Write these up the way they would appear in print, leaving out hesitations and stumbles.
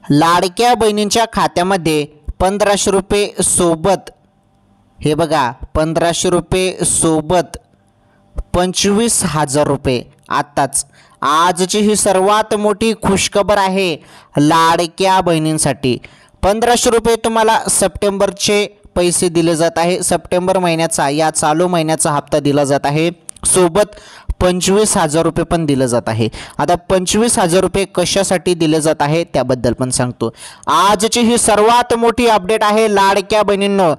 लाडक्या बहिणींच्या खात्यामध्ये 1500 रुपये सोबत, हे बघा 1500 रुपये सोबत 25,000 रुपये आत्ताच आजची ही सर्वात मोठी खुशखबर आहे लाडक्या बहिणींसाठी। 1500 रुपये तुम्हाला सप्टेंबरचे पैसे दिले जात आहे। सप्टेंबर महिन्याचा या चालू महिन्याचा हप्ता दिला जात आहे, सोबत 25,000 रुपये पण दिले जात आहे। आता 25,000 रुपये कशासाठी दिले जात आहे त्याबद्दल पण सांगतो। आजची ही सर्वात मोठी अपडेट आहे लाडक्या बहिणींनो।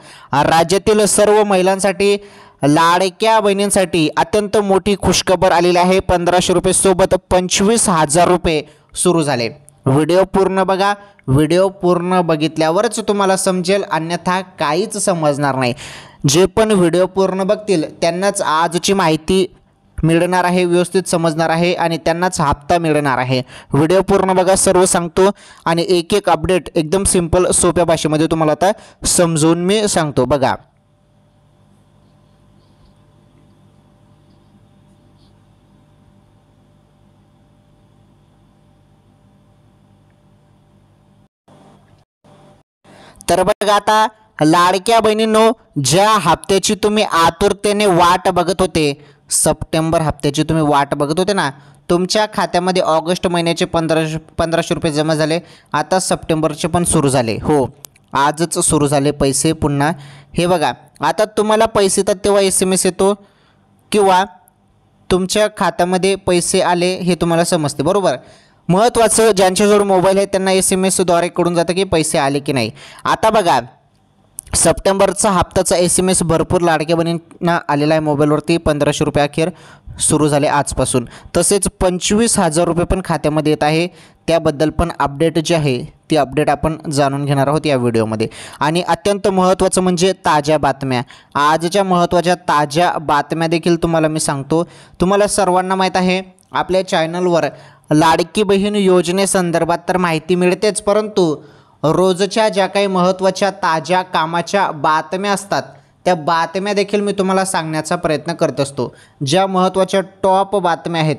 राज्यातील सर्व महिलांसाठी, लाडक्या बहिणींसाठी अत्यंत मोठी खुशखबर आलेली आहे। 1500 रुपये सोबत 25,000 रुपये सुरू झाले। व्हिडिओ पूर्ण बघा, व्हिडिओ पूर्ण बघितल्यावरच तुम्हाला समजेल, अन्यथा काहीच समजणार नाही। जे पण व्हिडिओ पूर्ण बघतील त्यांनाच आजची माहिती मिळणार आहे, व्यवस्थित समजणार आहे आणि त्यांनाच हप्ता मिळणार आहे। व्हिडिओ पूर्ण बघा, सर्व सांगतो आणि एक एक अपडेट एकदम सिंपल सोप्या भाषेमध्ये तुम्हाला आता समजून मी सांगतो बघा। तर बघा, आता लाडक्या बहिणींनो, ज्या हप्त्याची तुम्ही आतुरतेने वाट बघत होते, सप्टेंबर हप्त्याची तुम्ही वाट बघत होते ना, तुमच्या खात्यामध्ये ऑगस्ट महिन्याचे 1500 रुपये जमा झाले। आता सप्टेंबरचे पण सुरू झाले, हो आजच सुरू झाले पैसे पुन्हा। हे बघा, आता तुम्हाला पैसे तर तेव्हा SMS येतो किंवा तुमच्या खात्यामध्ये पैसे आले हे तुम्हाला समजते, बरोबर। महत्त्वाचं, ज्यांच्याजवळ मोबाईल आहे त्यांना SMS द्वारे कळून जातं की पैसे आले की नाही। आता बघा, सप्टेंबरचा हप्त्याचा SMS भरपूर लाडक्या बहिणींना आलेला आहे मोबाईलवरती। 1500 रुपये अखेर सुरू झाले आजपासून। तसेच 25,000 रुपये पण खात्यामध्ये येत आहे, त्याबद्दल पण अपडेट जी आहे ती अपडेट आपण जाणून घेणार आहोत या व्हिडिओमध्ये। आणि अत्यंत महत्त्वाचं म्हणजे ताज्या बातम्या, आजच्या महत्त्वाच्या ताज्या बातम्या देखील तुम्हाला मी सांगतो। तुम्हाला सर्वांना माहीत आहे आपल्या चॅनलवर लाडकी बहीण योजनेसंदर्भात तर माहिती मिळतेच, परंतु रोजच्या ज्या काही महत्त्वाच्या ताज्या कामाच्या बातम्या असतात त्या बातम्या देखील मी तुम्हाला सांगण्याचा प्रयत्न करत असतो। ज्या महत्त्वाच्या टॉप बातम्या आहेत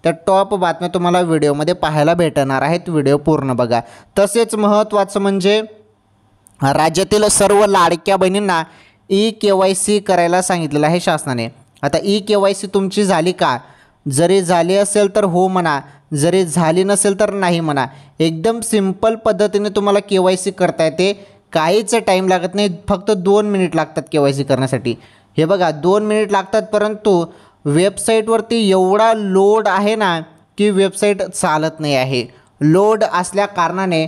त्या टॉप बातम्या तुम्हाला व्हिडिओमध्ये पाहायला भेटणार आहेत, व्हिडिओ पूर्ण बघा। तसेच महत्त्वाचं म्हणजे राज्यातील सर्व लाडक्या बहिणींना eKYC करायला सांगितलेलं आहे शासनाने। आता eKYC तुमची झाली का? जरी झाली असेल तर हो म्हणा, जरी झाली नसेल तर नाही म्हणा। एकदम सिंपल पद्धतीने तुम्हाला KYC करता येते, काहीच टाईम लागत नाही, फक्त 2 मिनिट लागतात KYC करण्यासाठी। हे बघा 2 मिनिट लागतात, परंतु वेबसाईटवरती एवढा लोड आहे ना की वेबसाईट चालत नाही आहे। लोड असल्या कारणाने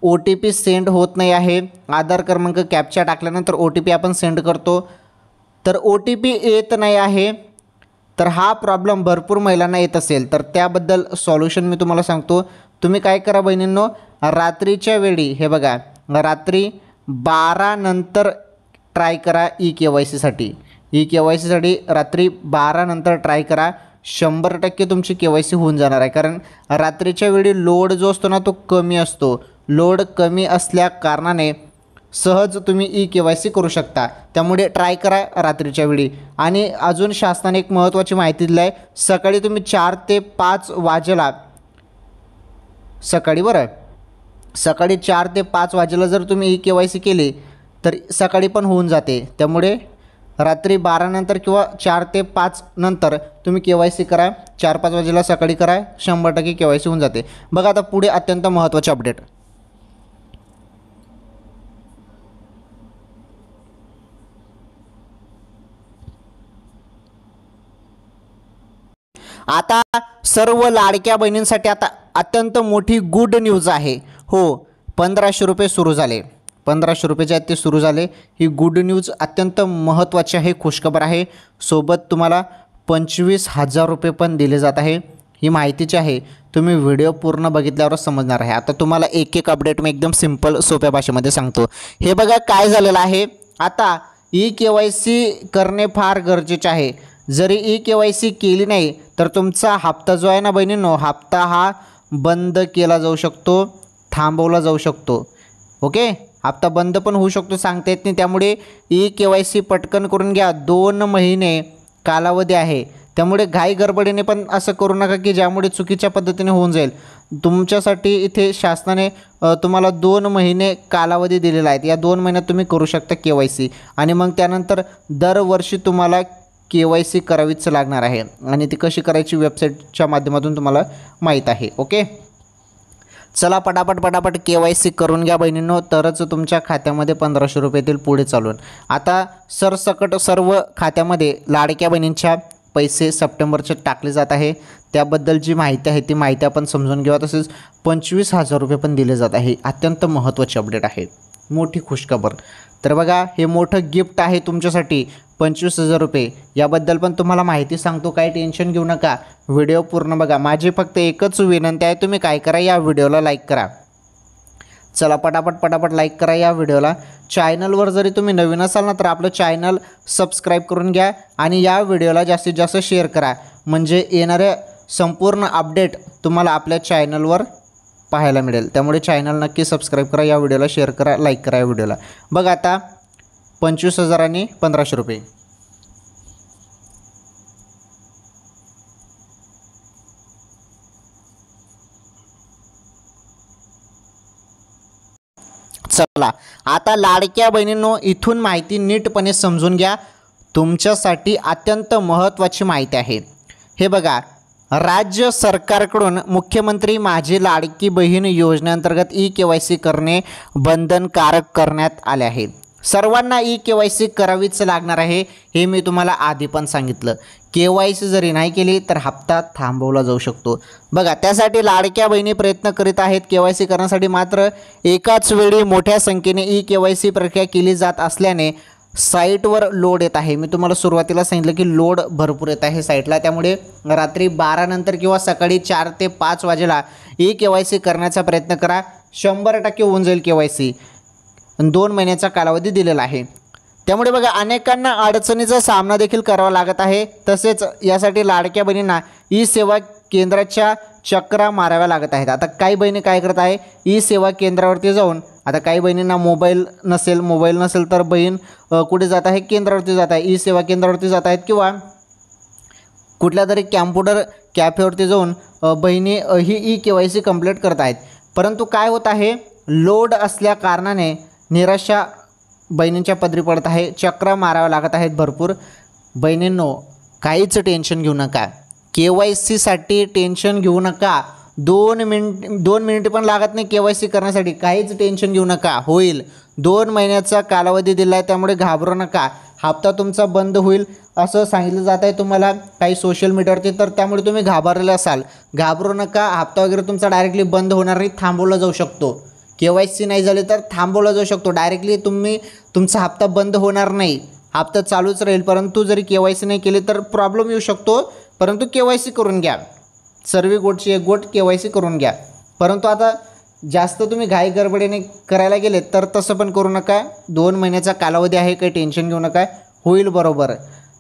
OTP सेंड होत नाही आहे। आधार क्रमांक कॅप्चा टाकल्यानंतर OTP आपण सेंड करतो तर OTP येत नाही आहे। तर हा प्रॉब्लेम भरपूर महिलांना येत असेल तर त्याबद्दल सॉल्युशन मी तुम्हाला सांगतो। तुम्ही काय करा बहिणींनो, रात्रीच्या वेळी, हे बघा रात्री 12 नंतर ट्राय करा eKYC साठी। eKYC साठी रात्री 12 नंतर ट्राय करा, 100% तुमची KYC होऊन जाणार आहे। कारण रात्रीच्या वेळी लोड जो असतो ना तो कमी असतो, लोड कमी असल्या कारणाने सहज तुम्ही eKYC करू शकता, त्यामुळे ट्राय करा रात्रीच्या वेळी। आणि अजून शासनाने एक महत्त्वाची माहिती दिली आहे, सकाळी तुम्ही 4 ते 5 वाजेला, सकाळी बरं, सकाळी 4 ते 5 वाजेला जर तुम्ही eKYC केली तर सकाळी पण होऊन जाते। त्यामुळे रात्री 12 नंतर किंवा 4 ते 5 नंतर तुम्ही KYC करा, 4-5 वाजेला सकाळी करा, 100% KYC होऊन जाते। बघा आता पुढे अत्यंत महत्त्वाचे अपडेट। आता सर्व लाडक्या बहिणींसाठी आता अत्यंत मोठी गुड न्यूज आहे, हो 1500 रुपये सुरू झाले, 1500 रुपये जे आहेत ते सुरू झाले। ही गुड न्यूज अत्यंत महत्त्वाची आहे, खुशखबर आहे। सोबत तुम्हाला 25,000 रुपये पण दिले जात आहे। ही माहितीची आहे, तुम्ही व्हिडिओ पूर्ण बघितल्यावर समजणार आहे। आता तुम्हाला एक एक अपडेट मी एकदम सिंपल सोप्या भाषेमध्ये सांगतो। हे बघा काय झालेलं आहे, आता eKYC करणे फार गरजेचे आहे। जरी eKYC केली नाही तर तुमचा हप्ता जो आहे ना बहिणींनो, हप्ता हा बंद केला जाऊ शकतो, थांबवला जाऊ शकतो। ओके, हप्ता बंद पण होऊ शकतो, सांगता येत नाही। त्यामुळे eKYC पटकन करून घ्या, 2 महिने कालावधी आहे। त्यामुळे घाई गडबडीने पण असं करू नका की ज्यामुळे चुकीच्या पद्धतीने होऊन जाईल। तुमच्यासाठी इथे शासनाने तुम्हाला 2 महिने कालावधी दिलेला आहे. या 2 महिन्यात तुम्ही करू शकता KYC आणि मग त्यानंतर दरवर्षी तुम्हाला KYC करावीच लागणार आहे आणि ती कशी करायची वेबसाईटच्या माध्यमातून तुम्हाला माहीत आहे. ओके, चला पटापट KYC करून घ्या बहिणींनो, तरच तुमच्या खात्यामध्ये 1500 रुपये येतील पुढे चालून. आता सरसकट सर्व खात्यामध्ये लाडक्या बहिणींच्या पैसे सप्टेंबरचे टाकले जात आहे. त्याबद्दल जी माहिती आहे ती माहिती आपण समजून घेऊया. तसेच 25,000 रुपये पण दिले जात आहे. अत्यंत महत्त्वाची अपडेट आहे, मोठी खुशखबर. तर बघा, हे मोठं गिफ्ट आहे तुमच्यासाठी 25,000 रुपये. याबद्दल पण तुम्हाला माहिती सांगतो, काही टेन्शन घेऊ नका, व्हिडिओ पूर्ण बघा. माझी फक्त एकच विनंती आहे, तुम्ही काय करा, या व्हिडिओला लाईक करा. चला पटापट लाईक करा या व्हिडिओला. चॅनलवर जरी तुम्ही नवीन असाल ना, तर आपलं चॅनल सबस्क्राईब करून घ्या आणि या व्हिडिओला जास्तीत जास्त शेअर करा, म्हणजे येणाऱ्या संपूर्ण अपडेट तुम्हाला आपल्या चॅनलवर पाहायला मिळेल. त्यामुळे चॅनल नक्की सबस्क्राईब करा, या व्हिडिओला शेअर करा, लाईक करा या व्हिडिओला. बघा आता 25,000 आणि 1500 रुपये. चला आता लाडक्या बहिणींनो, इथून माहिती नीटपणे समजून घ्या. तुमच्यासाठी अत्यंत महत्त्वाची माहिती आहे. हे बघा, राज्य सरकारकडून मुख्यमंत्री माझी लाडकी बहीण योजनेअंतर्गत KYC करणे बंधनकारक करण्यात आले आहे. सर्वांना KYC करावीच लागणार आहे, हे मी तुम्हाला आधी पण सांगितलं. KYC जरी नाही केली तर हप्ता थांबवला जाऊ शकतो. बघा, त्यासाठी लाडक्या बहिणी प्रयत्न करीत आहेत. KYC करण्यासाठी मात्र एकाच वेळी मोठ्या संख्येने KYC प्रक्रिया केली जात असल्याने साईटवर लोड येत आहे. मी तुम्हाला सुरुवातीला सांगितलं की लोड भरपूर येत आहे साईटला. त्यामुळे रात्री 12 नंतर किंवा सकाळी 4 ते 5 वाजेला KYC करण्याचा प्रयत्न करा. 100% होऊन जाईल KYC. 2 महिन्याचा कालावधी दिलेला आहे. त्यामुळे बघा, अनेकांना अडचणीचा सामना देखील करावा लागत आहे. तसेच यासाठी लाडक्या बहिणींना सेवा केंद्राच्या चक्रा माराव्या लागत आहेत. आता काही बहिणी काय करत आहे, सेवा केंद्रावरती जाऊन, आता काही बहिणींना मोबाईल नसेल तर बहीण कुठे जात आहे, केंद्रावरती जात आहे, सेवा केंद्रावरती जात आहेत किंवा कुठल्या तरी कॅम्प्युटर कॅफेवरती जाऊन बहिणी ही KYC कंप्लीट करत आहेत. परंतु काय होत आहे, लोड असल्या कारणाने निराशा बहिणींच्या पदरी पडत आहे. चक्रा माराव्या लागत आहेत भरपूर. बहिणींनो, काहीच टेन्शन घेऊ नका, KYCसाठी टेन्शन घेऊ नका. 2 मिनिट पण लागत नाही KYC करण्यासाठी. काहीच टेन्शन घेऊ नका, होईल. 2 महिन्याचा कालावधी दिला आहे, त्यामुळे घाबरू नका. हप्ता तुमचा बंद होईल असं सांगितलं जात आहे तुम्हाला काही सोशल मीडियावरती, तर त्यामुळे तुम्ही घाबरलेले असाल. घाबरू नका, हप्ता वगैरे तुमचा डायरेक्टली बंद होणार नाही, थांबवला जाऊ शकतो. KYC नाही झाले तर थांबवला जाऊ शकतो. डायरेक्टली तुमचा हप्ता बंद होणार नाही, हप्ता चालूच राहील. परंतु जरी KYC नाही केली तर प्रॉब्लेम येऊ शकतो. परंतु KYC करून घ्या. सर्व गोटची एक गोट KYC करून घ्या. परंतु आता जास्त तुम्ही घाई गडबडीने करायला गेले तर तसं पण करू नका. 2 महिन्याचा कालावधी आहे, काही टेन्शन घेऊ नका, होईल बरोबर.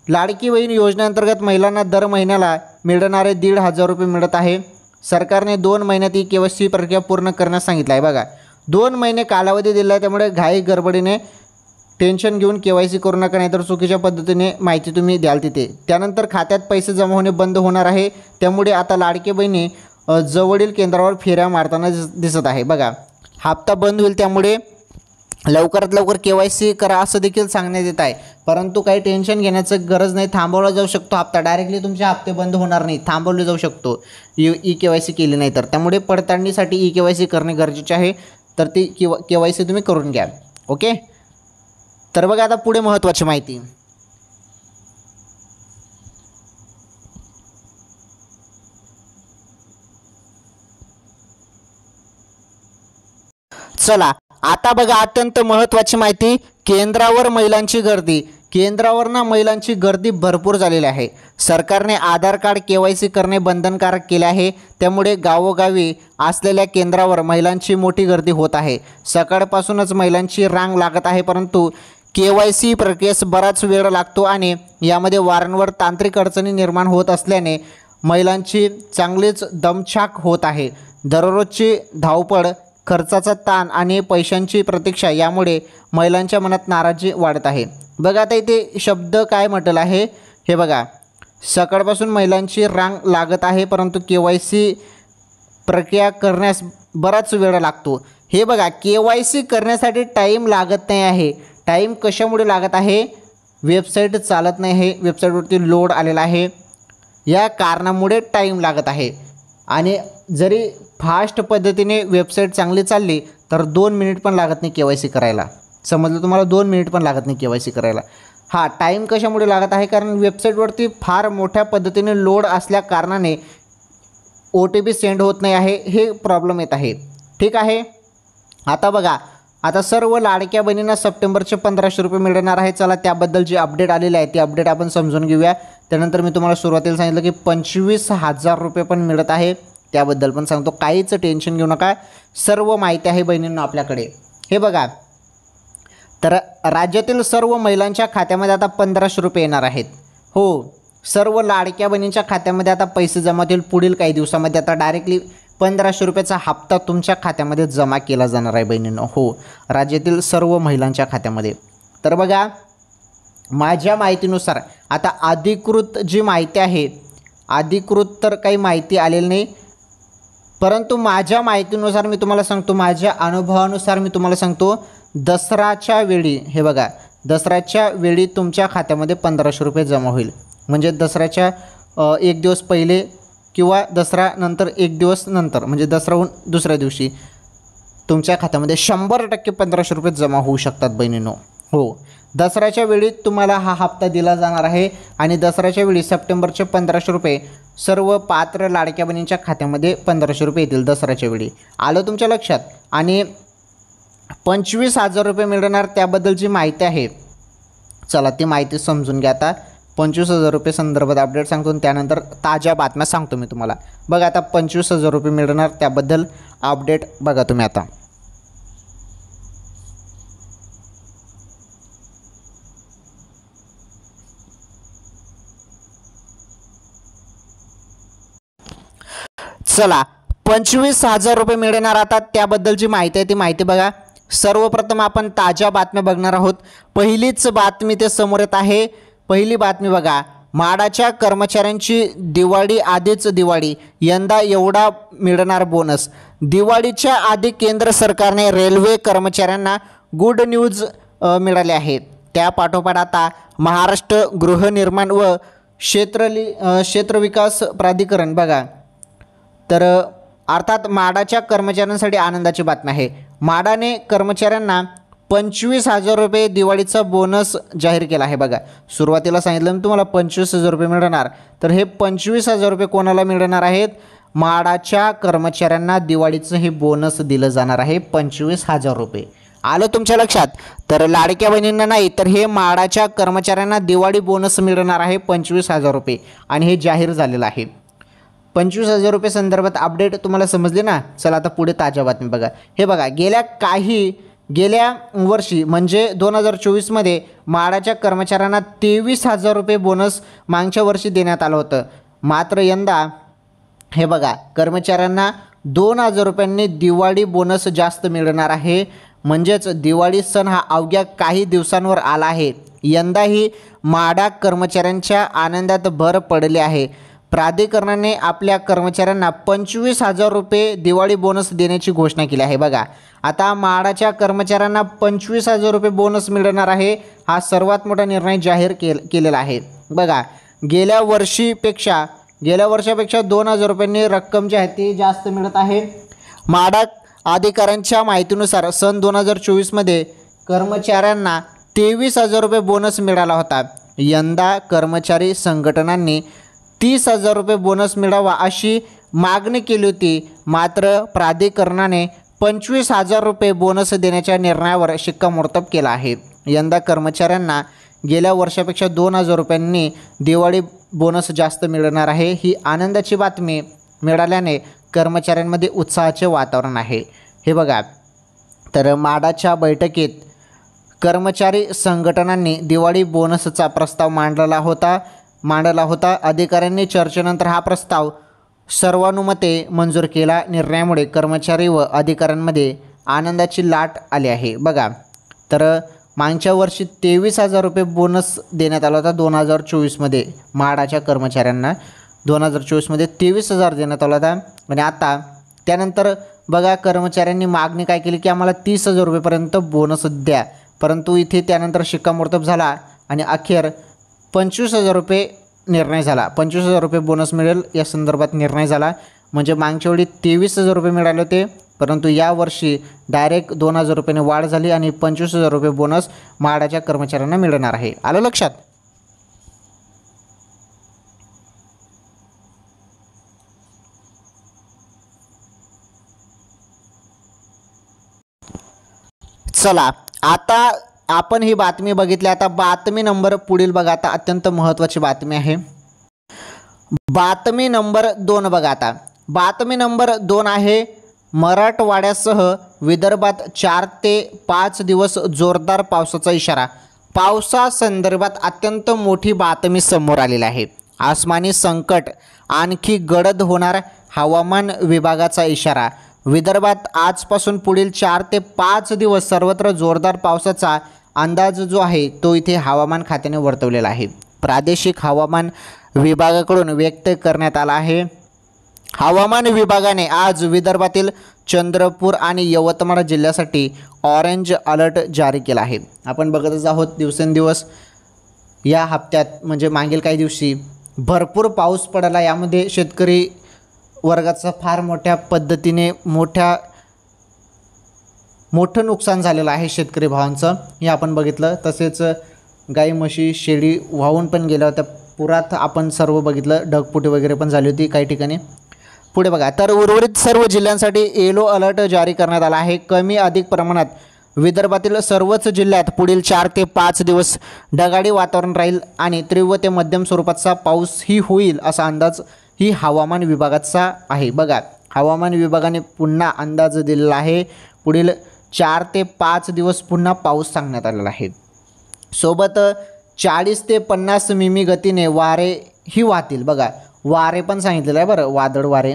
लाडकी बहीण योजनेअंतर्गत महिलांना दर महिन्याला मिळणारे 1,500 रुपये मिळत आहे. सरकारने 2 महिन्यात KYC प्रक्रिया पूर्ण करण्यास सांगितलं आहे. बघा, 2 महिने कालावधी दिला आहे, त्यामुळे घाई गडबडीने टेन्शन घेऊन KYC करू नका, नाहीतर चुकीच्या पद्धतीने माहिती तुम्ही द्याल तिथे. त्यानंतर खात्यात पैसे जमा होणे बंद होणार आहे. त्यामुळे आता लाडकी बहिणी जवळील केंद्रावर फेऱ्या मारताना दिसत आहे. बघा, हप्ता बंद होईल, त्यामुळे लवकरात लवकर KYC करा असं देखील सांगण्यात येत आहे. परंतु काही टेन्शन घेण्याचं गरज नाही, थांबवला जाऊ शकतो हप्ता. डायरेक्टली तुमचे हप्ते बंद होणार नाही, थांबवले जाऊ शकतो KYC केली नाही तर. त्यामुळे पडताळणीसाठी KYC करणे गरजेचे आहे, तर ती KYC तुम्ही करून घ्या. ओके, तर बघा आता पुढे महत्त्वाची माहिती. चला आता बघा, अत्यंत महत्त्वाची माहिती. केंद्रावर महिलांची गर्दी. केंद्रावर महिलांची गर्दी भरपूर झालेली आहे. सरकारने आधार कार्ड KYC करणे बंधनकारक केले आहे. त्यामुळे गावोगावी असलेल्या केंद्रावर महिलांची मोठी गर्दी होत आहे. सकाळपासूनच महिलांची रांग लागत आहे. परंतु KYC प्रक्रियेस बराच वेळ लागतो आणि यामध्ये वारंवार तांत्रिक अडचणी निर्माण होत असल्याने महिलांची चांगलीच दमछाक होत आहे. दररोजची धावपळ, खर्चाचा ताण आणि पैशांची प्रतीक्षा यामुळे महिलांच्या मनात नाराजी वाढत आहे. बघा, आता इथे शब्द काय म्हटलं आहे, हे बघा, सकाळपासून महिलांची रांग लागत आहे. परंतु KYC प्रक्रिया करण्यास बराच वेळ लागतो. हे बघा, KYC करण्यासाठी टाईम लागत नाही आहे. टाईम कशामुळे लागत आहे? वेबसाईट चालत नाही आहे, वेबसाईटवरती लोड आलेला आहे, या कारणामुळे टाईम लागत आहे. आणि जरी फास्ट पद्धतीने वेबसाईट चांगली चालली तर 2 मिनिट पण लागत नाही KYC करायला. समजलं तुम्हाला? 2 मिनिट पण लागत नाही KYC करायला. हा टाईम कशामुळे लागत आहे? कारण वेबसाईटवरती फार मोठ्या पद्धतीने लोड असल्या कारणाने OTP सेंड होत नाही आहे, हे प्रॉब्लेम येत आहे. ठीक आहे. आता बघा, आता सर्व लाडक्या बहिणींना सप्टेंबरचे 1500 रुपये मिळणार आहे. चला त्याबद्दल जी अपडेट आलेली आहे ती अपडेट आपण समजून घेऊया. त्यानंतर मी तुम्हाला सुरुवातीला सांगितलं की 25,000 रुपये पण मिळत आहे, त्याबद्दल पण सांगतो. काहीच टेन्शन घेऊ नका, सर्व माहिती आहे बहिणींना आपल्याकडे. हे बघा, तर राज्यातील सर्व महिलांच्या खात्यामध्ये आता 1500 रुपये येणार आहेत. हो, सर्व लाडक्या बहिणींच्या खात्यामध्ये आता पैसे जमा होतील पुढील काही दिवसामध्ये. आता डायरेक्टली 1500 रुपयाचा हप्ता तुमच्या खात्यामध्ये जमा केला जाणार आहे बहिणींनो. हो, राज्यातील सर्व महिलांच्या खात्यामध्ये. तर बघा, माझ्या माहितीनुसार आता अधिकृत जी माहिती आहे, अधिकृत तर काही माहिती आलेली नाही, परंतु माझ्या माहितीनुसार मी तुम्हाला सांगतो, माझ्या अनुभवानुसार मी तुम्हाला सांगतो, दसराच्या वेळी, हे बघा, दसऱ्याच्या वेळी तुमच्या खात्यामध्ये 1500 रुपये जमा होईल. म्हणजे दसऱ्याच्या 1 दिवस पहिले किंवा दसरा नंतर 1 दिवस नंतर, म्हणजे दसराहून दुसऱ्या दिवशी तुमच्या खात्यामध्ये 100% 1500 रुपये जमा होऊ शकतात बहिणींनो. हो, दसऱ्याच्या वेळी तुम्हाला हा हप्ता दिला जाणार आहे. आणि दसऱ्याच्या वेळी सप्टेंबरचे 1500 रुपये सर्व पात्र लाडक्या बहिणींच्या खात्यामध्ये 1500 रुपये येतील दसऱ्याच्या वेळी. आलं तुमच्या लक्षात? आणि 25,000 रुपये मिळणार त्याबद्दलची माहिती आहे. चला ती माहिती समजून घ्या. आता 25,000 रुपये संदर्भात अपडेट सांगतो आणि त्यानंतर ताज्या बातम्या सांगतो मी तुम्हाला. बघा, आता 25,000 रुपये मिळणार त्याबद्दल अपडेट बघा तुम्ही आता. चला, 25,000 रुपये मिळणार आता त्याबद्दलची माहिती आहे ती माहिती बघा. सर्वप्रथम आपण ताज्या बातम्या बघणार आहोत. पहिलीच बातमी ते समोर येत आहे. पहिली बातमी बघा, म्हाडाच्या कर्मचाऱ्यांची दिवाळी आधीच दिवाळी, यंदा एवढा मिळणार बोनस. दिवाळीच्या आधी केंद्र सरकारने रेल्वे कर्मचाऱ्यांना गुड न्यूज मिळाले आहे. त्या पाठोपाठ आता महाराष्ट्र गृहनिर्माण व क्षेत्रविकास प्राधिकरण बघा, तर अर्थात म्हाडाच्या कर्मचाऱ्यांसाठी आनंदाची बातमी आहे. म्हाडाने कर्मचाऱ्यांना 25,000 रुपये दिवाळीचा बोनस जाहीर केला आहे. बघा, सुरुवातीला सांगितलं मी तुम्हाला 25,000 रुपये मिळणार, तर हे 25,000 रुपये कोणाला मिळणार आहेत? म्हाडाच्या कर्मचाऱ्यांना दिवाळीचं हे बोनस दिलं जाणार आहे, 25,000 रुपये. आलं तुमच्या लक्षात? तर लाडक्या बहिणींना नाही, तर हे म्हाडाच्या कर्मचाऱ्यांना दिवाळी बोनस मिळणार आहे 25,000 रुपये, आणि हे जाहीर झालेलं आहे. 25,000 रुपये संदर्भात अपडेट तुम्हाला समजले ना? चला आता पुढे ताज्या बातमी बघा. हे बघा, गेल्या वर्षी म्हणजे 2024मध्ये म्हाडाच्या कर्मचाऱ्यांना 23,000 रुपये बोनस मागच्या वर्षी देण्यात आलं होतं. मात्र यंदा हे बघा, कर्मचाऱ्यांना 2,000 रुपयांनी दिवाळी बोनस जास्त मिळणार आहे. म्हणजेच दिवाळी सण हा अवघ्या काही दिवसांवर आला आहे. यंदाही म्हाडा कर्मचाऱ्यांच्या आनंदात भर पडली आहे. प्राधिकरणाने आपल्या कर्मचाऱ्यांना 25,000 रुपये दिवाळी बोनस देण्याची घोषणा केली आहे. बघा, आता म्हाडाच्या कर्मचाऱ्यांना 25,000 रुपये बोनस मिळणार आहे. हा सर्वात मोठा निर्णय जाहीर केलेला आहे. बघा, गेल्या वर्षापेक्षा 2,000 रुपयांनी रक्कम जी आहे ती जास्त मिळत आहे. म्हाडा अधिकाऱ्यांच्या माहितीनुसार सन 2024मध्ये कर्मचाऱ्यांना 23,000 रुपये बोनस मिळाला होता. यंदा कर्मचारी संघटनांनी 30,000 रुपये बोनस मिळावा अशी मागणी केली होती. मात्र प्राधिकरणाने 25,000 रुपये बोनस देण्याच्या निर्णयावर शिक्कामोर्तब केला आहे. यंदा कर्मचाऱ्यांना गेल्या वर्षापेक्षा 2,000 रुपयांनी दिवाळी बोनस जास्त मिळणार आहे. ही आनंदाची बातमी मिळाल्याने कर्मचाऱ्यांमध्ये उत्साहाचे वातावरण आहे. हे बघा, तर म्हाडाच्या बैठकीत कर्मचारी संघटनांनी दिवाळी बोनसचा प्रस्ताव मांडला होता. अधिकाऱ्यांनी चर्चेनंतर हा प्रस्ताव सर्वानुमते मंजूर केला. निर्णयामुळे कर्मचारी व अधिकाऱ्यांमध्ये आनंदाची लाट आली आहे. बघा, तर मागच्या वर्षी 23,000 रुपये बोनस देण्यात आला होता 2024मध्ये म्हाडाच्या कर्मचाऱ्यांना. 2024मध्ये 23,000 देण्यात आला होता आणि आता त्यानंतर बघा कर्मचाऱ्यांनी मागणी काय केली की आम्हाला 30,000 रुपयेपर्यंत बोनस द्या, परंतु इथे त्यानंतर शिक्कामोर्तब झाला आणि अखेर 25,000 रुपये निर्णय झाला. 25,000 रुपये बोनस मिळेल या संदर्भात निर्णय झाला. म्हणजे मागच्या वेळी 23,000 रुपये मिळाले होते, परंतु यावर्षी डायरेक्ट 2,000 रुपयाने वाढ झाली आणि 25,000 रुपये बोनस म्हाडाच्या कर्मचाऱ्यांना मिळणार आहे. आलं लक्षात? चला आता आपण ही बातमी बघितली. आता बातमी नंबर पुढील बघा, आता अत्यंत महत्त्वाची बातमी आहे. बातमी नंबर 2 बघा. आता बातमी नंबर 2 आहे, मराठवाड्यासह विदर्भात 4 ते 5 दिवस जोरदार पावसाचा इशारा. पावसासंदर्भात अत्यंत मोठी बातमी समोर आलेली आहे. आसमानी संकट आणखी गडद होणार, हवामान विभागाचा इशारा. विदर्भात आजपासून पुढील 4 ते 5 दिवस सर्वत्र जोरदार पावसाचा अंदाज जो आहे तो इथे हवामान खात्याने वर्तवलेला आहे. प्रादेशिक हवामान विभागाकडून व्यक्त करण्यात आला आहे. हवामान विभागाने आज विदर्भातील चंद्रपूर आणि यवतमाळ जिल्ह्यासाठी ऑरेंज अलर्ट जारी केला आहे. आपण बघतच आहोत दिवसेंदिवस या हप्त्यात म्हणजे मागील काही दिवशी भरपूर पाऊस पडला. यामध्ये शेतकरी वर्गाचं फार मोठ्या पद्धतीने मोठं नुकसान झालेलं आहे शेतकरी भावांचं, हे आपण बघितलं. तसेच गाई म्हशी शेळी वाहून पण गेल्या होत्या पुरात, आपण सर्व बघितलं. ढगफुटी वगैरे पण झाली होती काही ठिकाणी. पुढे बघा, तर उर्वरित सर्व जिल्ह्यांसाठी येलो अलर्ट जारी करण्यात आला आहे. कमी अधिक प्रमाणात विदर्भातील सर्वच जिल्ह्यात पुढील 4 ते 5 दिवस ढगाळी वातावरण राहील आणि तीव्र ते मध्यम स्वरूपाचा पाऊसही होईल असा अंदाज ही हवामान विभागाचा आहे. बघा, हवामान विभागाने पुन्हा अंदाज दिलेला आहे. पुढील 4 ते 5 दिवस पुन्हा पाऊस सांगण्यात आलेला आहे. सोबत 40 ते 50 मिमी गतीने वारेही वाहतील. बघा, वारे पण सांगितलेलं आहे बरं, वादळ वारे.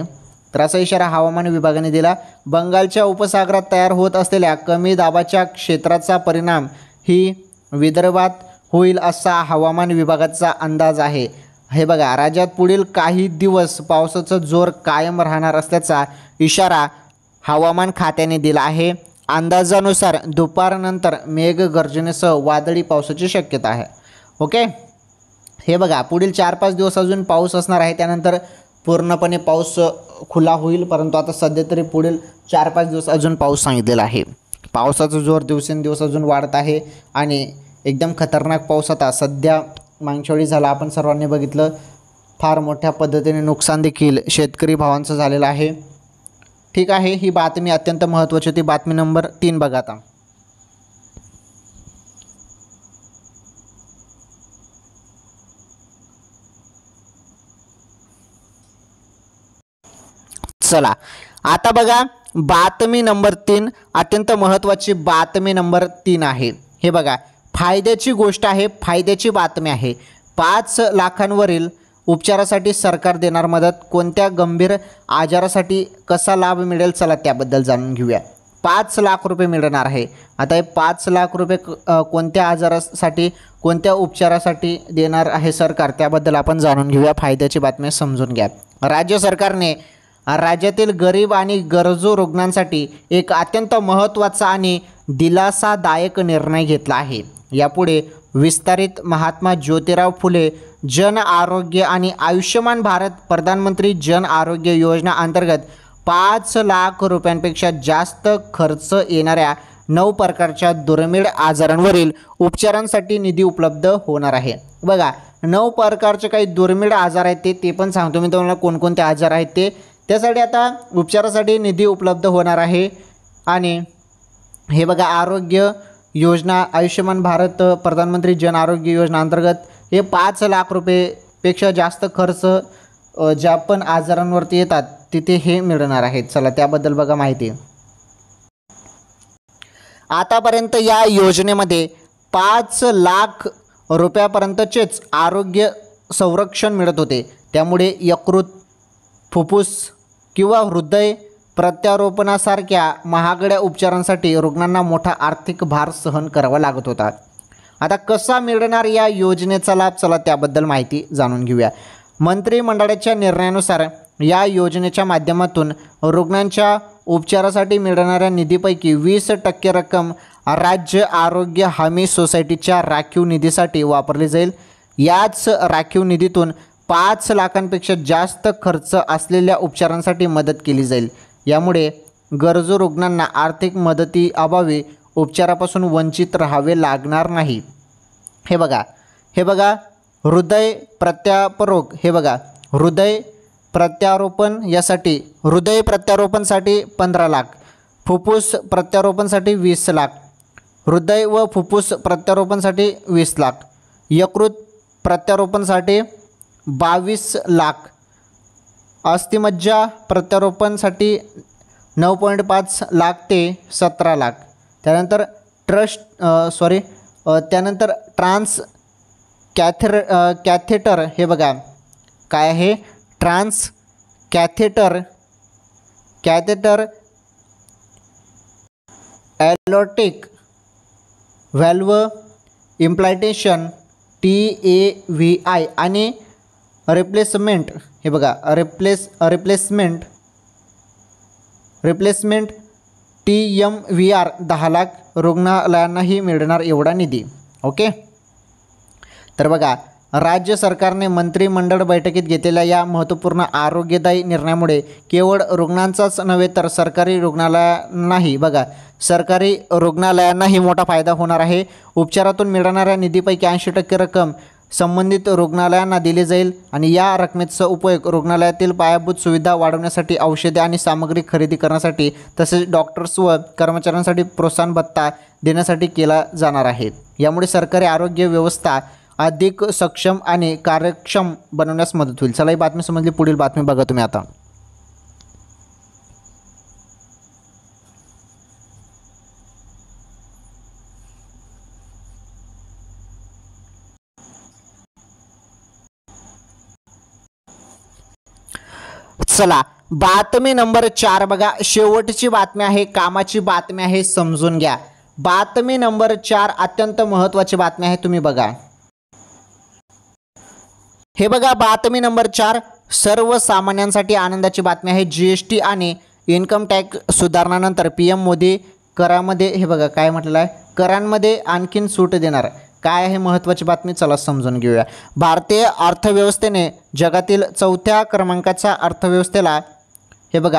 तर असा इशारा हवामान विभागाने दिला. बंगालच्या उपसागरात तयार होत असलेल्या कमी दाबाच्या क्षेत्राचा परिणाम ही विदर्भात होईल असा हवामान विभागाचा अंदाज आहे. हे बघा, राज्यात पुढील काही दिवस पावसाचा जोर कायम राहणार असल्याचा इशारा हवामान खात्याने दिला आहे. अंदाजानुसार दुपारनंतर मेघगर्जनेसह वादळी पावसाची शक्यता आहे. ओके, हे बघा, पुढील 4-5 दिवस अजून पाऊस असणार आहे. त्यानंतर पूर्णपणे पाऊस खुला होईल, परंतु आता सध्या तरी पुढील 4-5 दिवस अजून पाऊस सांगितलेला आहे. पावसाचा जोर दिवसेंदिवस अजून वाढत आहे आणि एकदम खतरनाक पाऊस आता सध्या मागच्या वेळी झाला. आपण सर्वांनी बघितलं, फार मोठ्या पद्धतीने नुकसान देखील शेतकरी भावांचं झालेलं आहे. ठीक आहे, ही बातमी अत्यंत महत्त्वाची होती. बातमी नंबर 3 बघा. आता चला आता बघा, बातमी नंबर 3 अत्यंत महत्त्वाची बातमी नंबर 3 आहे. हे बघा, फायद्याची गोष्ट आहे, फायद्याची बातमी आहे. 5 लाखांवरील उपचारासाठी सरकार देणार मदत. कोणत्या गंभीर आजारासाठी कसा लाभ मिळेल, चला त्याबद्दल जाणून घेऊया. 5 लाख रुपये मिळणार आहे. आता हे 5 लाख रुपये कोणत्या आजारासाठी कोणत्या उपचारासाठी देणार आहे सरकार, त्याबद्दल आपण जाणून घेऊया. फायद्याची बातमी समजून घ्या. राज्य सरकारने राज्यातील गरीब आणि गरजू रुग्णांसाठी एक अत्यंत महत्त्वाचा आणि दिलासादायक निर्णय घेतला आहे. यापुढे विस्तारित महात्मा ज्योतिराव फुले जन आरोग्य आणि आयुष्यमान भारत प्रधानमंत्री जन आरोग्य योजना अंतर्गत 5 लाख रुपयांपेक्षा जास्त खर्च येणाऱ्या 9 प्रकारच्या दुर्मिळ आजारांवरील उपचारांसाठी निधी उपलब्ध होणार आहे. बघा, 9 प्रकारचे काही दुर्मिळ आजार आहेत ते पण सांगतो मी तुम्हाला कोणकोणते आजार आहेत ते. त्यासाठी आता उपचारासाठी निधी उपलब्ध होणार आहे. आणि हे बघा, आरोग्य योजना आयुष्यमान भारत प्रधानमंत्री जन आरोग्य योजना अंतर्गत हे 5 लाख रुपयेपेक्षा जास्त खर्च ज्या पण आजारांवरती येतात तिथे हे मिळणार आहेत. चला त्याबद्दल बघा माहिती. आतापर्यंत या योजनेमध्ये 5 लाख रुपयापर्यंतचेच आरोग्य संरक्षण मिळत होते. त्यामुळे यकृत, फुफ्फुस किंवा हृदय प्रत्यारोपणासारख्या महागड्या उपचारांसाठी रुग्णांना मोठा आर्थिक भार सहन करावा लागत होता. आता कसा मिळणार या योजनेचा लाभ, चला त्याबद्दल माहिती जाणून घेऊया. मंत्रिमंडळाच्या निर्णयानुसार या योजनेच्या माध्यमातून रुग्णांच्या उपचारासाठी मिळणाऱ्या निधीपैकी 20% रक्कम राज्य आरोग्य हमी सोसायटीच्या राखीव निधीसाठी वापरली जाईल। याच राखीव निधीतून 5 लाखांपेक्षा जास्त खर्च असलेल्या उपचारांसाठी मदत केली जाईल। यामुळे गरजू रुग्णांना आर्थिक मदतीअभावी उपचारापासून वंचित राहावे लागणार नाही। हे बघा हृदय प्रत्यारोपण, हे बघा हृदय प्रत्यारोपणसाठी 15 लाख, फुफ्फुस प्रत्यारोपणसाठी 20 लाख, हृदय व फुफ्फुस प्रत्यारोपणसाठी 20 लाख, यकृत प्रत्यारोपणसाठी 22 लाख, अस्थिमज्जा प्रत्यारोपणसाठी 9.5 लाख ते 17 लाख। त्यानंतर ट्रान्स कॅथेटर, हे बघा काय आहे, ट्रान्स कॅथेटर ॲलोटिक व्हॅल्व इम्प्लांटेशन TAVI आणि रिप्लेसमेंट, हे बघा रिप्लेसमेंट TMVR 10 लाख रुग्णालयांनाही मिळणार एवढा निधी। ओके, तर बघा राज्य सरकारने मंत्रिमंडळ बैठकीत घेतलेल्या या महत्त्वपूर्ण आरोग्यदायी निर्णयामुळे केवळ रुग्णांचाच नव्हे तर सरकारी रुग्णालयांनाही मोठा फायदा होणार आहे। उपचारातून मिळणाऱ्या निधीपैकी 80% रक्कम संबंधित रुग्णालयांना दिली जाईल आणि या रकमेचा उपयोग रुग्णालयातील पायाभूत सुविधा वाढवण्यासाठी, औषधे आणि सामग्री खरेदी करण्यासाठी तसेच डॉक्टर्स व कर्मचाऱ्यांसाठी प्रोत्साहन भत्ता देण्यासाठी केला जाणार आहे। यामुळे सरकारी आरोग्य व्यवस्था अधिक सक्षम आणि कार्यक्षम बनवण्यास मदत होईल। चला ही बातमी समजली, पुढील बातमी बघा तुम्ही आता। चला बातमी नंबर 4 बघा, शेवटची बातमी आहे, कामाची बातमी आहे, समजून घ्या। बातमी नंबर 4 अत्यंत महत्त्वाची बातमी आहे, तुम्ही बघा। हे बघा बातमी नंबर 4 सर्वसामान्यांसाठी आनंदाची बातमी आहे। GST आणि इन्कम टॅक्स सुधारणानंतर PM मोदी करामध्ये, हे बघा काय म्हटलेलं आहे, करांमध्ये आणखीन सूट देणार। काय आहे महत्त्वाची बातमी, चला समजून घेऊया। भारतीय अर्थव्यवस्थेने जगातील 4थ्या क्रमांकाच्या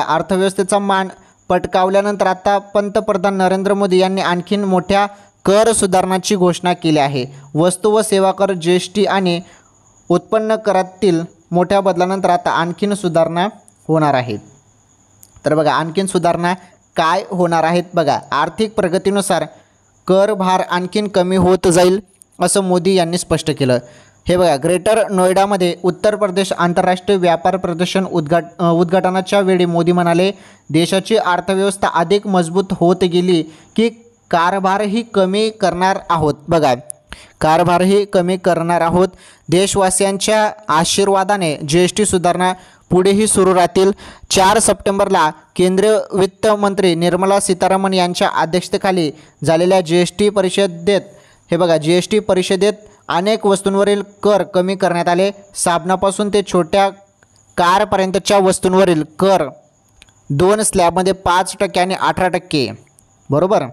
अर्थव्यवस्थेचा मान पटकावल्यानंतर आता पंतप्रधान नरेंद्र मोदी यांनी आणखीन मोठ्या कर सुधारणाची घोषणा केली आहे। वस्तू व सेवा कर, GST आणि उत्पन्न करातील मोठ्या बदलानंतर आता आणखीन सुधारणा होणार आहेत। तर बघा आणखीन सुधारणा काय होणार आहेत बघा, आर्थिक प्रगतीनुसार कर भार आणखीन कमी होत जाईल असं मोदी यांनी स्पष्ट केलं। हे बघा ग्रेटर नोएडामध्ये उत्तर प्रदेश आंतरराष्ट्रीय व्यापार प्रदर्शन उद्घाटनाच्या वेळी मोदी म्हणाले, देशाची अर्थव्यवस्था अधिक मजबूत होत गेली की कारभारही कमी करणार आहोत। बघा कारभारही कमी करणार आहोत। देशवासियांच्या आशीर्वादाने GST सुधारणा पुढेही सुरू राहतील। 4 सप्टेंबरला केंद्रीय वित्त मंत्री निर्मला सीतारामन यांच्या अध्यक्षतेखाली झालेल्या GST परिषदेत अनेक वस्तूंवरील कर कमी करण्यात आले। साबणापासून ते छोट्या कारपर्यंतच्या वस्तूंवरील कर 2 स्लॅबमध्ये 5% आणि 18%, बरोबर,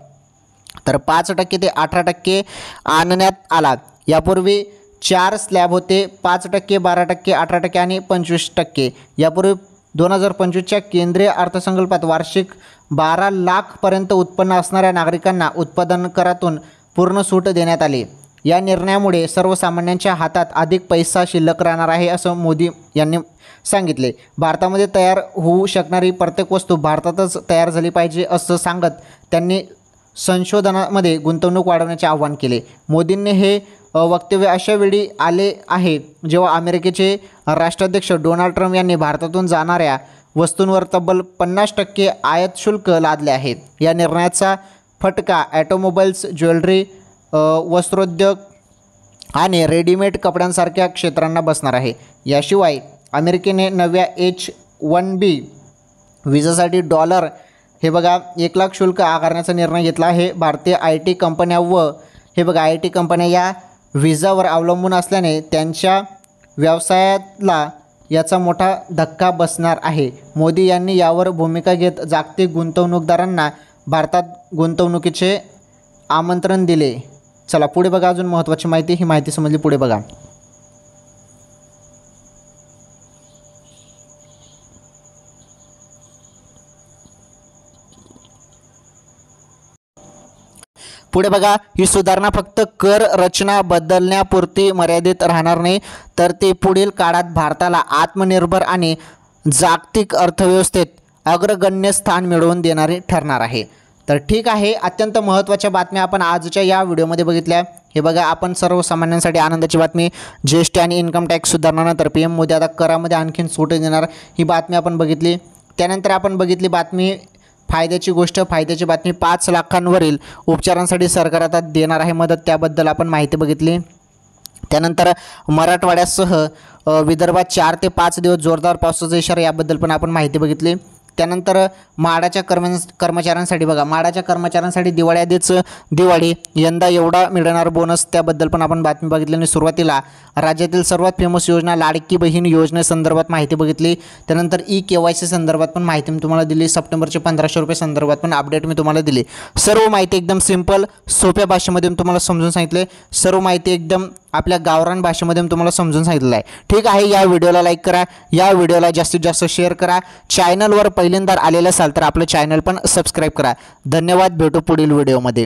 तर 5% ते 18% आणण्यात आला। यापूर्वी 4 स्लॅब होते, 5%, 12%, 18% आणि 25%। यापूर्वी 2025च्या केंद्रीय अर्थसंकल्पात वार्षिक 12 लाखपर्यंत उत्पन्न असणाऱ्या नागरिकांना उत्पादन करातून पूर्ण सूट देण्यात आली। या निर्णयामुळे सर्वसामान्यांच्या हातात अधिक पैसा शिल्लक राहणार आहे असं मोदी यांनी सांगितले। भारतामध्ये तयार होऊ शकणारी प्रत्येक वस्तू भारतातच तयार झाली पाहिजे असं सांगत त्यांनी संशोधनामध्ये गुंतवणूक वाढवण्याचे आवाहन केले। मोदींनी हे वक्तव्य अशा वेळी आले आहे जेव्हा अमेरिकेचे राष्ट्राध्यक्ष डोनाल्ड ट्रम्प यांनी भारतातून जाणाऱ्या वस्तूंवर तब्बल 50% आयात शुल्क लादले आहे। या निर्णयाचा फटका ऑटोमोबाईल्स, ज्वेलरी, वस्त्रोद्योग आणि रेडीमेड कपड्यांसारख्या क्षेत्रांना बसणार आहे। याशिवाय अमेरिकेने नव्या H-1B व्हिसासाठी $1 लाख शुल्क आकारण्याचा निर्णय घेतला आहे। भारतीय IT कंपन्या IT कंपन्या या व्हिसावर अवलंबून असल्याने त्यांच्या व्यवसायाला याचा मोठा धक्का बसणार आहे. मोदी यांनी यावर भूमिका घेत जागतिक गुंतवणूकदारांना भारतात गुंतवणुकीचे आमंत्रण दिले. चला पुढे बघा, अजून महत्त्वाची माहिती, ही माहिती समजली, पुढे बघा. पुढे बघा, ही सुधारणा फक्त कर रचना बदलण्यापुरती मर्यादित राहणार नाही, तर ते पुढील काळात भारताला आत्मनिर्भर आणि जागतिक अर्थव्यवस्थेत अग्रगण्य स्थान मिळवून देणारी ठरणार आहे. तर ठीक आहे, अत्यंत महत्त्वाच्या बातम्या आपण आजच्या या व्हिडिओमध्ये बघितल्या. हे बघा, आपण सर्वसामान्यांसाठी आनंदाची बातमी, जीएसटी आणि इन्कम टॅक्स सुधारणानंतर PM मोदी आता करामध्ये आणखीन सूट देणार, ही बातमी आपण बघितली. त्यानंतर आपण बघितली बातमी फायद्याची गोष्ट, फायद्याची बातमी, 5 लाखांवरील उपचारांसाठी सरकार आता देणार आहे मदत, त्याबद्दल आपण माहिती बघितली. त्यानंतर मराठवाड्यासह विदर्भात 4 ते 5 दिवस जोरदार पावसाचा इशारा, याबद्दल पण आपण माहिती बघितली. त्यानंतर माडाच्या कर्मचाऱ्यांसाठी बघा, माडाच्या कर्मचाऱ्यांसाठी दिवाळी आधीच दिवाळी, यंदा एवढा मिळणार बोनस, त्याबद्दल पण आपण बातमी बघितली. आणि सुरुवातीला राज्यातील सर्वात फेमस योजना लाडकी बहीण योजनेसंदर्भात माहिती बघितली. त्यानंतर KYC संदर्भात पण माहिती मी तुम्हाला दिली. सप्टेंबरचे 1500 रुपये संदर्भात पण अपडेट मी तुम्हाला दिली. सर्व माहिती एकदम सिंपल सोप्या भाषेमध्ये तुम्हाला समजून सांगितले. सर्व माहिती एकदम आपल्या गावरान भाषेमध्ये तुम्हाला समजून सांगितलं आहे. ठीक आहे, या व्हिडिओला लाईक करा, या व्हिडिओला जास्तीत जास्त शेअर करा. चॅनलवर पहिल्यांदा आलेले असाल तर आपलं चॅनल पण सबस्क्राईब करा. धन्यवाद, भेटू पुढील व्हिडिओमध्ये.